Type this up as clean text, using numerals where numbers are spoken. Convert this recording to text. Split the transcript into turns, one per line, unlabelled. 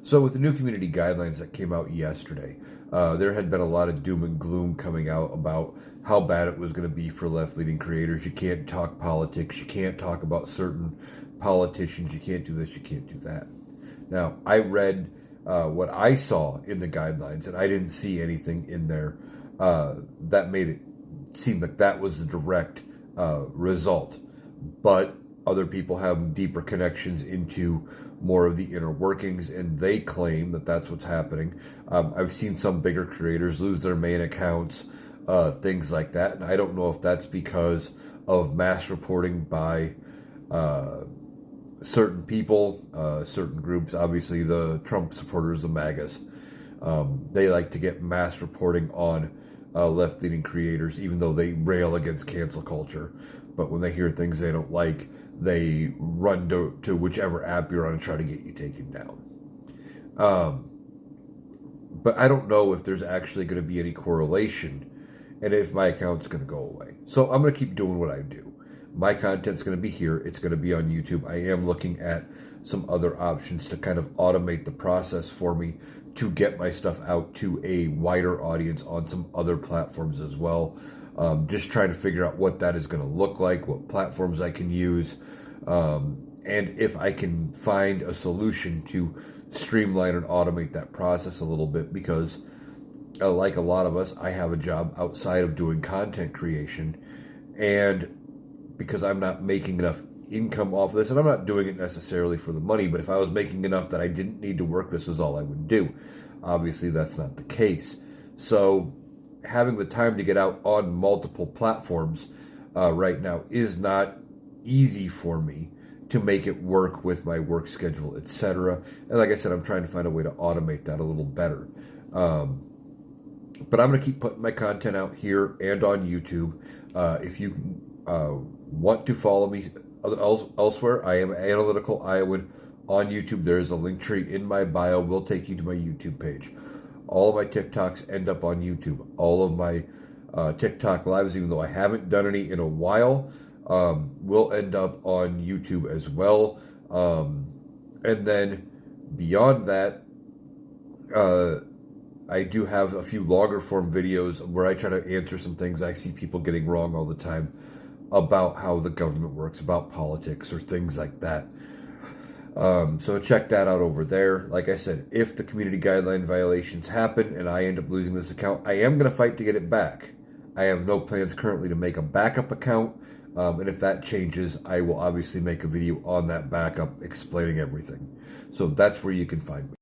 So with the new community guidelines that came out yesterday, there had been a lot of doom and gloom coming out about how bad it was going to be for left-leaning creators. You can't talk politics. You can't talk about certain politicians. You can't do this. You can't do that. Now, I read what I saw in the guidelines, and I didn't see anything in there that made it seem like that was the direct result. But other people have deeper connections into more of the inner workings, and they claim that that's what's happening. I've seen some bigger creators lose their main accounts, things like that, and I don't know if that's because of mass reporting by certain people, certain groups. Obviously, the Trump supporters, the MAGAs, they like to get mass reporting on left-leaning creators, even though they rail against cancel culture. But when they hear things they don't like, they run to whichever app you're on and try to get you taken down. But I don't know if there's actually going to be any correlation and if my account's going to go away. So I'm going to keep doing what I do. My content's going to be here. It's going to be on YouTube. I am looking at some other options to kind of automate the process for me to get my stuff out to a wider audience on some other platforms as well. Just trying to figure out what that is going to look like, what platforms I can use, and if I can find a solution to streamline and automate that process a little bit, because like a lot of us, I have a job outside of doing content creation, and because I'm not making enough income off of this, and I'm not doing it necessarily for the money, but if I was making enough that I didn't need to work, this is all I would do. Obviously, that's not the case. So having the time to get out on multiple platforms right now is not easy for me to make it work with my work schedule, etc. And like I said, I'm trying to find a way to automate that a little better. But I'm going to keep putting my content out here and on YouTube. If you want to follow me elsewhere, I am Analyticaliowan on YouTube. There is a link tree in my bio. Will take you to my YouTube page. All of my TikToks end up on YouTube. All of my TikTok lives, even though I haven't done any in a while, will end up on YouTube as well. And then beyond that, I do have a few longer form videos where I try to answer some things I see people getting wrong all the time about how the government works, about politics, or things like that. So check that out over there. Like I said, if the community guideline violations happen and I end up losing this account, I am going to fight to get it back. I have no plans currently to make a backup account. And if that changes, I will obviously make a video on that backup explaining everything. So that's where you can find me.